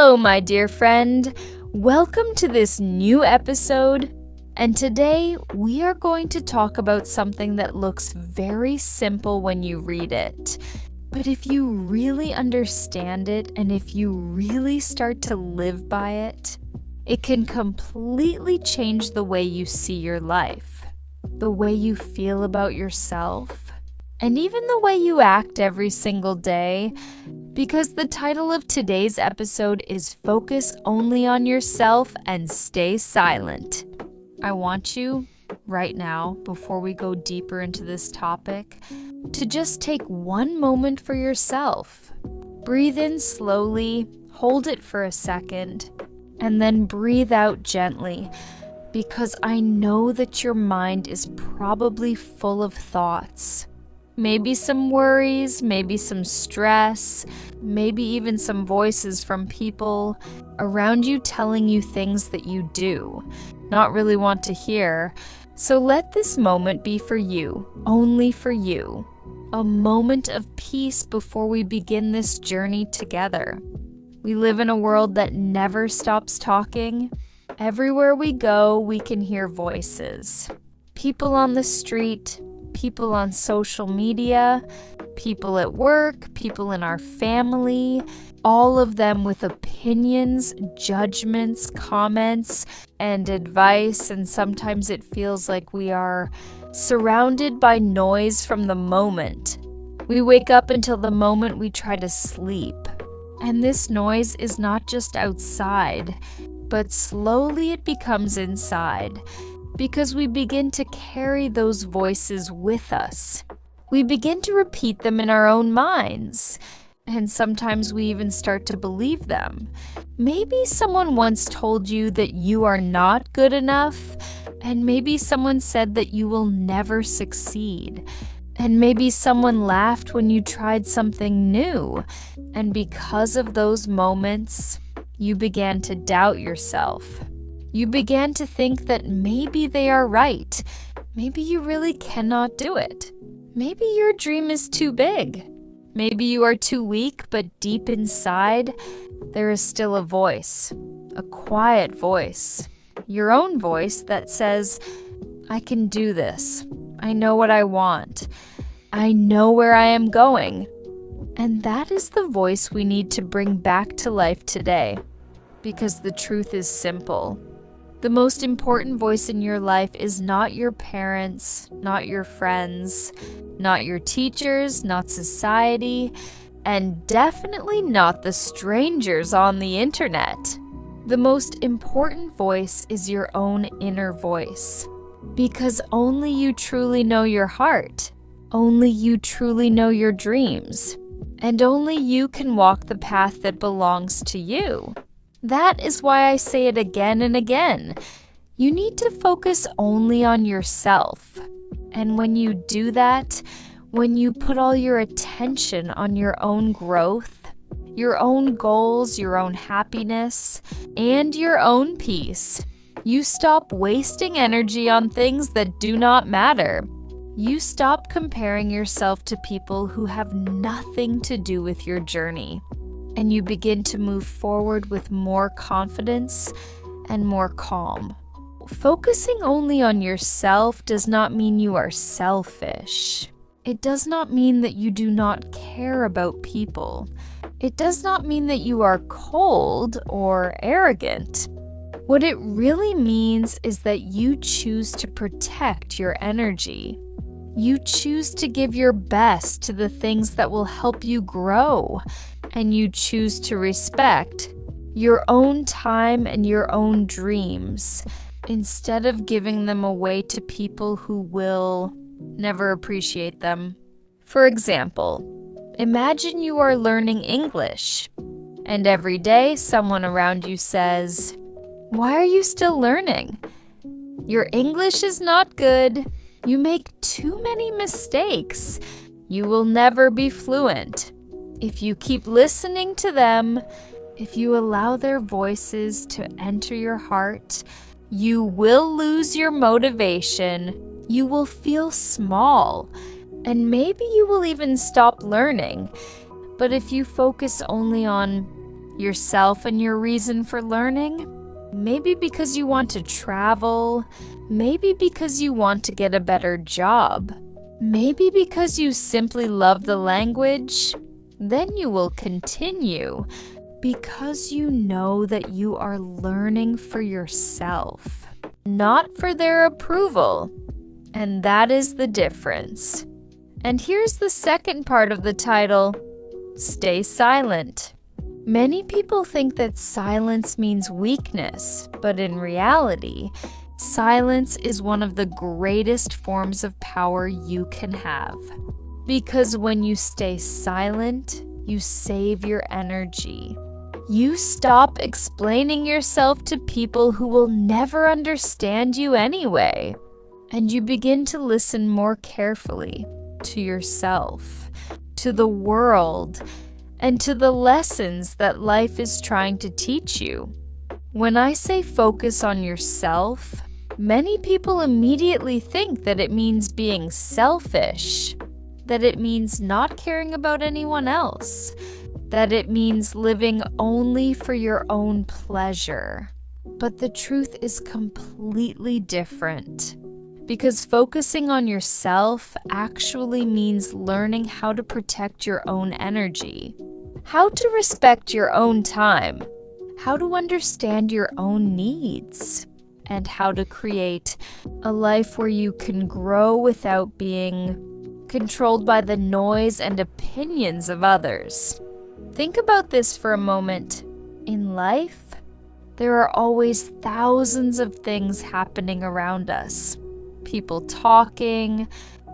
Hello, my dear friend. Welcome to this new episode. And today we are going to talk about something that looks very simple when you read it. But if you really understand it and if you really start to live by it, it can completely change the way you see your life, the way you feel about yourself, and even the way you act every single day. Because the title of today's episode is Focus Only on Yourself and Stay Silent. I want you, right now, before we go deeper into this topic, to just take one moment for yourself. Breathe in slowly, hold it for a second, and then breathe out gently, because I know that your mind is probably full of thoughts. Maybe some worries, maybe some stress, maybe even some voices from people around you telling you things that you do not really want to hear. So let this moment be for you, only for you. A moment of peace before we begin this journey together. We live in a world that never stops talking. Everywhere we go, we can hear voices. People on the street, people on social media, people at work, people in our family, all of them with opinions, judgments, comments, and advice. And sometimes it feels like we are surrounded by noise from the moment we wake up until the moment we try to sleep. And this noise is not just outside, but slowly it becomes inside. Because we begin to carry those voices with us. We begin to repeat them in our own minds. And sometimes we even start to believe them. Maybe someone once told you that you are not good enough. And maybe someone said that you will never succeed. And maybe someone laughed when you tried something new. And because of those moments, you began to doubt yourself. You began to think that maybe they are right. Maybe you really cannot do it. Maybe your dream is too big. Maybe you are too weak, but deep inside, there is still a voice, a quiet voice, your own voice that says, I can do this. I know what I want. I know where I am going. And that is the voice we need to bring back to life today. Because the truth is simple. The most important voice in your life is not your parents, not your friends, not your teachers, not society, and definitely not the strangers on the internet. The most important voice is your own inner voice. Because only you truly know your heart. Only you truly know your dreams. And only you can walk the path that belongs to you. That is why I say it again and again. You need to focus only on yourself. And when you do that, when you put all your attention on your own growth, your own goals, your own happiness, and your own peace, you stop wasting energy on things that do not matter. You stop comparing yourself to people who have nothing to do with your journey. And you begin to move forward with more confidence and more calm. Focusing only on yourself does not mean you are selfish. It does not mean that you do not care about people. It does not mean that you are cold or arrogant. What it really means is that you choose to protect your energy. You choose to give your best to the things that will help you grow. And you choose to respect your own time and your own dreams instead of giving them away to people who will never appreciate them. For example, imagine you are learning English, and every day someone around you says, "Why are you still learning? Your English is not good. You make too many mistakes. You will never be fluent." If you keep listening to them, if you allow their voices to enter your heart, you will lose your motivation, you will feel small, and maybe you will even stop learning. But if you focus only on Yourself and your reason for learning? Maybe because you want to travel. Maybe because you want to get a better job. Maybe because you simply love the language. Then you will continue because you know that you are learning for yourself, not for their approval. And that is the difference. And here's the second part of the title: stay silent. Many people think that silence means weakness, but in reality, silence is one of the greatest forms of power you can have. Because when you stay silent, you save your energy. You stop explaining yourself to people who will never understand you anyway. And you begin to listen more carefully to yourself, to the world, and to the lessons that life is trying to teach you. When I say focus on yourself, many people immediately think that it means being selfish, that it means not caring about anyone else, that it means living only for your own pleasure. But the truth is completely different. Because focusing on yourself actually means learning how to protect your own energy, how to respect your own time, how to understand your own needs, and how to create a life where you can grow without being controlled by the noise and opinions of others. Think about this for a moment. In life, there are always thousands of things happening around us. People talking,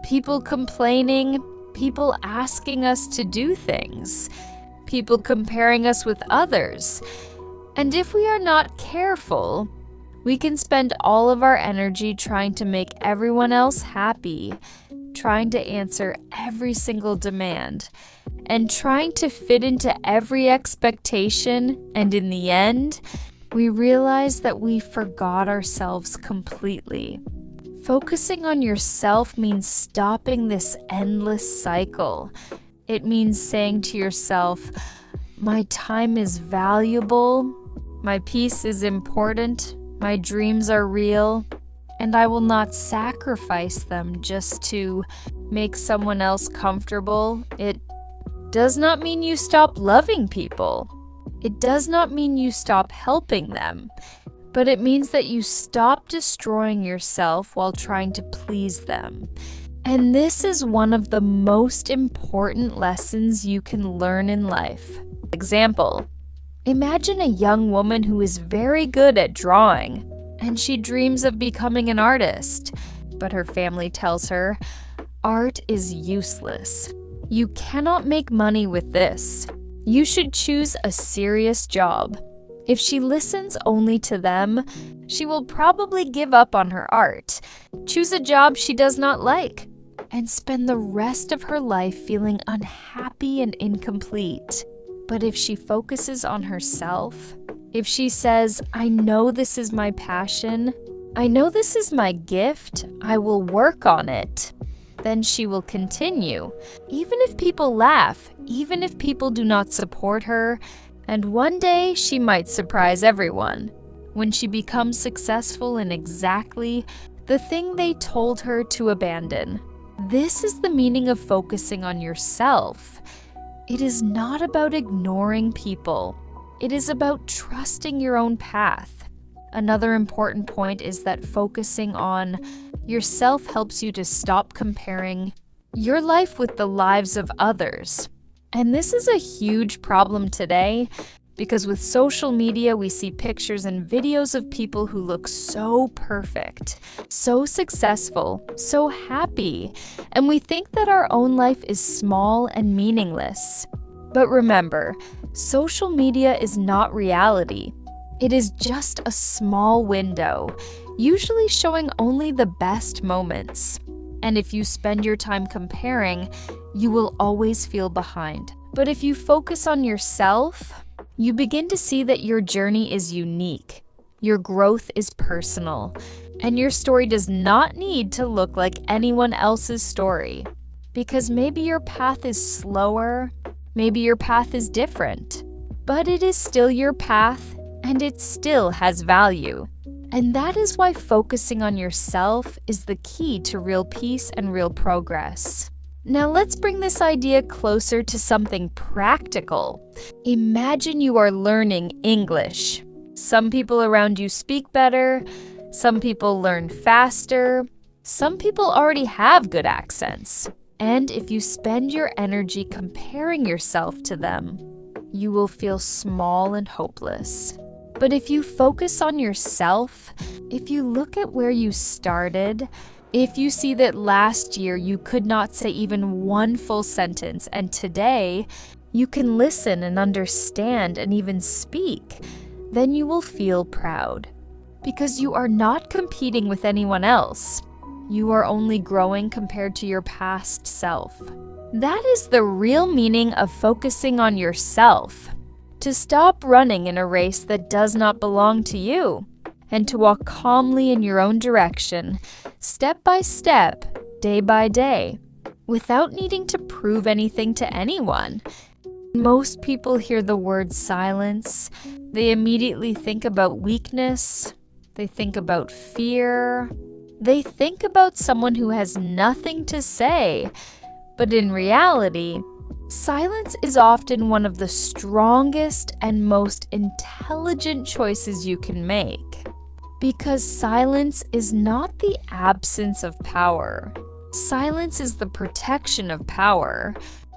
people complaining, people asking us to do things, people comparing us with others. And if we are not careful, we can spend all of our energy trying to make everyone else happy, trying to answer every single demand, and trying to fit into every expectation, and in the end, we realize that we forgot ourselves completely. Focusing on yourself means stopping this endless cycle. It means saying to yourself, my time is valuable, my peace is important, my dreams are real, and I will not sacrifice them just to make someone else comfortable. It does not mean you stop loving people. It does not mean you stop helping them. But it means that you stop destroying yourself while trying to please them. And this is one of the most important lessons you can learn in life. Example: imagine a young woman who is very good at drawing, and she dreams of becoming an artist. But her family tells her, art is useless. You cannot make money with this. You should choose a serious job. If she listens only to them, she will probably give up on her art, choose a job she does not like, and spend the rest of her life feeling unhappy and incomplete. But if she focuses on herself, if she says, I know this is my passion, I know this is my gift, I will work on it, then she will continue. Even if people laugh, even if people do not support her, and one day she might surprise everyone when she becomes successful in exactly the thing they told her to abandon. This is the meaning of focusing on yourself. It is not about ignoring people. It is about trusting your own path. Another important point is that focusing on yourself helps you to stop comparing your life with the lives of others. And this is a huge problem today because with social media, we see pictures and videos of people who look so perfect, so successful, so happy, and we think that our own life is small and meaningless. But remember, social media is not reality. It is just a small window, usually showing only the best moments. And if you spend your time comparing, you will always feel behind. But if you focus on yourself, you begin to see that your journey is unique, your growth is personal, and your story does not need to look like anyone else's story. Because maybe your path is slower, maybe your path is different, but it is still your path and it still has value. And that is why focusing on yourself is the key to real peace and real progress. Now let's bring this idea closer to something practical. Imagine you are learning English. Some people around you speak better, some people learn faster, some people already have good accents. And if you spend your energy comparing yourself to them, you will feel small and hopeless. But if you focus on yourself, if you look at where you started, if you see that last year you could not say even one full sentence, and today you can listen and understand and even speak, then you will feel proud. Because you are not competing with anyone else. You are only growing compared to your past self. That is the real meaning of focusing on yourself. To stop running in a race that does not belong to you, and to walk calmly in your own direction, step by step, day by day, without needing to prove anything to anyone. Most people hear the word silence. They immediately think about weakness. They think about fear. They think about someone who has nothing to say. But in reality, silence is often one of the strongest and most intelligent choices you can make. Because silence is not the absence of power. Silence is the protection of power.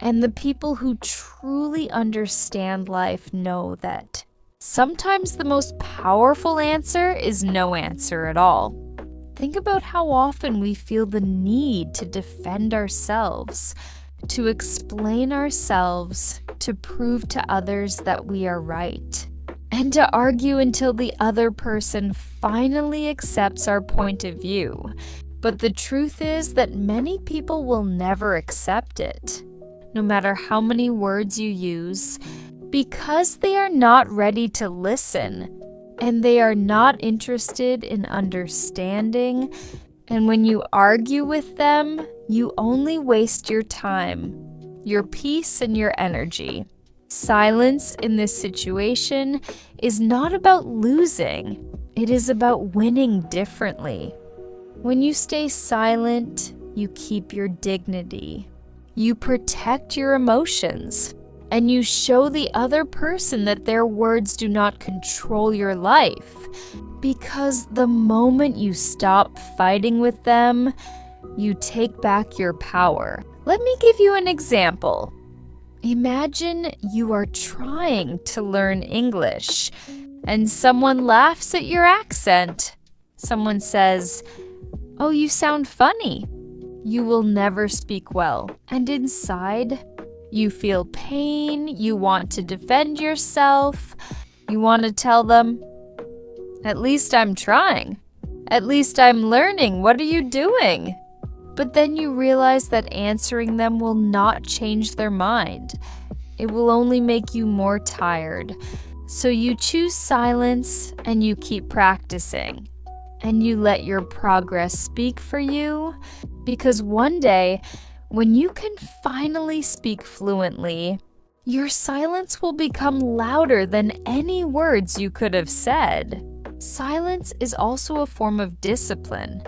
And the people who truly understand life know that sometimes the most powerful answer is no answer at all. Think about how often we feel the need to defend ourselves, to explain ourselves, to prove to others that we are right, and to argue until the other person finally accepts our point of view. But the truth is that many people will never accept it, no matter how many words you use, because they are not ready to listen, and they are not interested in understanding. And when you argue with them, you only waste your time, your peace, and your energy. Silence in this situation is not about losing. It is about winning differently. When you stay silent, you keep your dignity. You protect your emotions. And you show the other person that their words do not control your life. Because the moment you stop fighting with them, you take back your power. Let me give you an example. Imagine you are trying to learn English, and someone laughs at your accent. Someone says, "Oh, you sound funny." You will never speak well. And inside, you feel pain, you want to defend yourself, you want to tell them, "At least I'm trying. At least I'm learning. What are you doing?" But then you realize that answering them will not change their mind. It will only make you more tired. So you choose silence and you keep practicing. And you let your progress speak for you, because one day, when you can finally speak fluently, your silence will become louder than any words you could have said. Silence is also a form of discipline,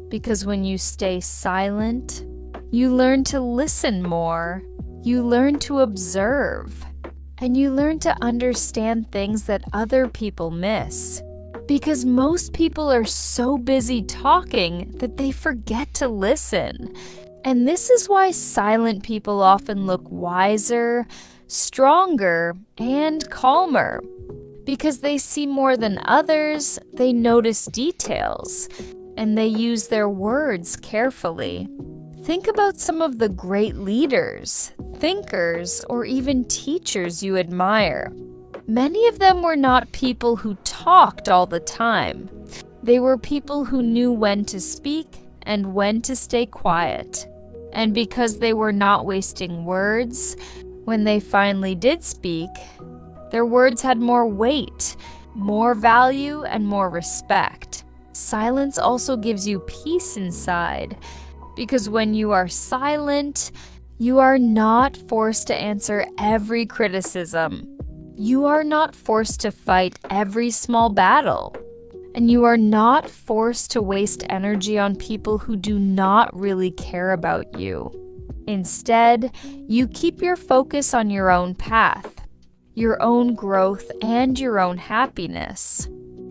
because when you stay silent, you learn to listen more, you learn to observe, and you learn to understand things that other people miss. Because most people are so busy talking that they forget to listen. And this is why silent people often look wiser, stronger, and calmer. Because they see more than others, they notice details, and they use their words carefully. Think about some of the great leaders, thinkers, or even teachers you admire. Many of them were not people who talked all the time. They were people who knew when to speak and when to stay quiet. And because they were not wasting words, when they finally did speak, their words had more weight, more value, and more respect. Silence also gives you peace inside, because when you are silent, you are not forced to answer every criticism. You are not forced to fight every small battle. And you are not forced to waste energy on people who do not really care about you. Instead, you keep your focus on your own path, your own growth, and your own happiness.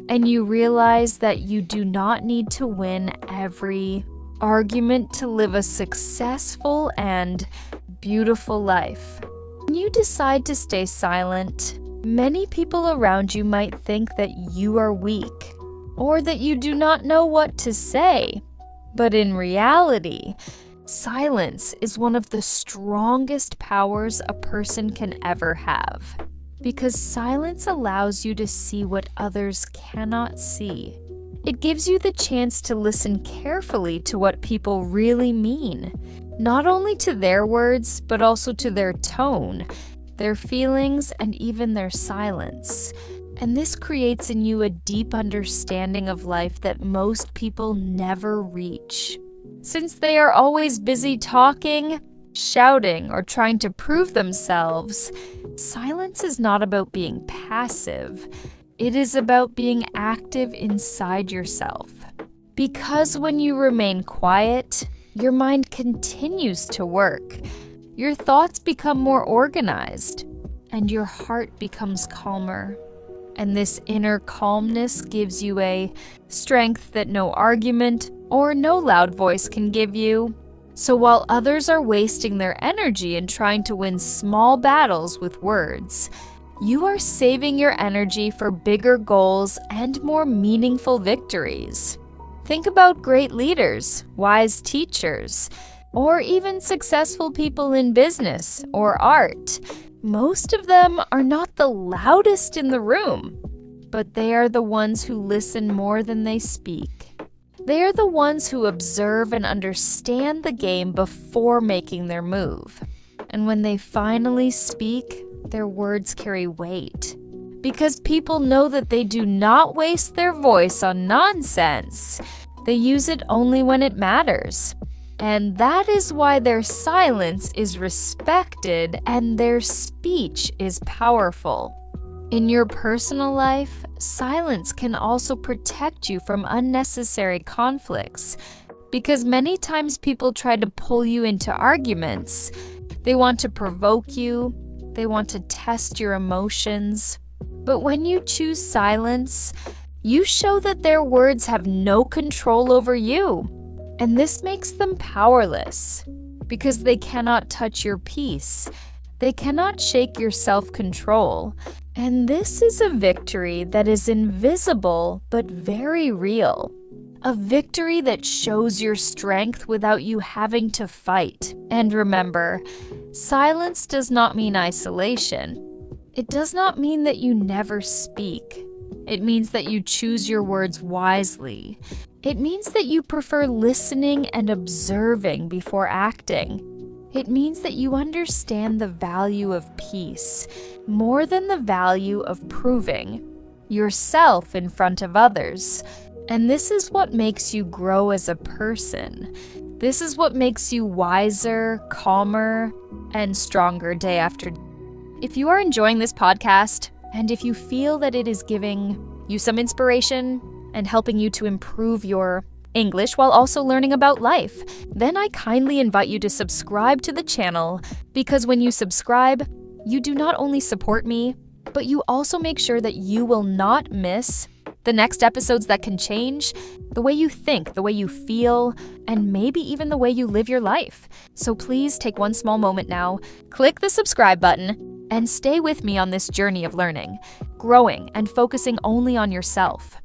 And you realize that you do not need to win every argument to live a successful and beautiful life. When you decide to stay silent, many people around you might think that you are weak or that you do not know what to say. But in reality, silence is one of the strongest powers a person can ever have. Because silence allows you to see what others cannot see. It gives you the chance to listen carefully to what people really mean, not only to their words, but also to their tone, their feelings, and even their silence. And this creates in you a deep understanding of life that most people never reach. Since they are always busy talking, shouting, or trying to prove themselves, silence is not about being passive. It is about being active inside yourself. Because when you remain quiet, your mind continues to work. Your thoughts become more organized, and your heart becomes calmer. And this inner calmness gives you a strength that no argument or no loud voice can give you. So while others are wasting their energy in trying to win small battles with words, you are saving your energy for bigger goals and more meaningful victories. Think about great leaders, wise teachers, or even successful people in business or art. Most of them are not the loudest in the room, but they are the ones who listen more than they speak. They are the ones who observe and understand the game before making their move. And when they finally speak, their words carry weight. Because people know that they do not waste their voice on nonsense. They use it only when it matters. And that is why their silence is respected and their speech is powerful. In your personal life, silence can also protect you from unnecessary conflicts, because many times people try to pull you into arguments. They want to provoke you, they want to test your emotions. But when you choose silence, you show that their words have no control over you. And this makes them powerless, because they cannot touch your peace. They cannot shake your self-control. And this is a victory that is invisible but very real. A victory that shows your strength without you having to fight. And remember, silence does not mean isolation. It does not mean that you never speak. It means that you choose your words wisely. It means that you prefer listening and observing before acting. It means that you understand the value of peace more than the value of proving yourself in front of others. And this is what makes you grow as a person. This is what makes you wiser, calmer, and stronger day after day. If you are enjoying this podcast, and if you feel that it is giving you some inspiration and helping you to improve your English while also learning about life, then I kindly invite you to subscribe to the channel, because when you subscribe, you do not only support me, but you also make sure that you will not miss the next episodes that can change the way you think, the way you feel, and maybe even the way you live your life. So please take one small moment now, click the subscribe button, and stay with me on this journey of learning, growing, and focusing only on yourself.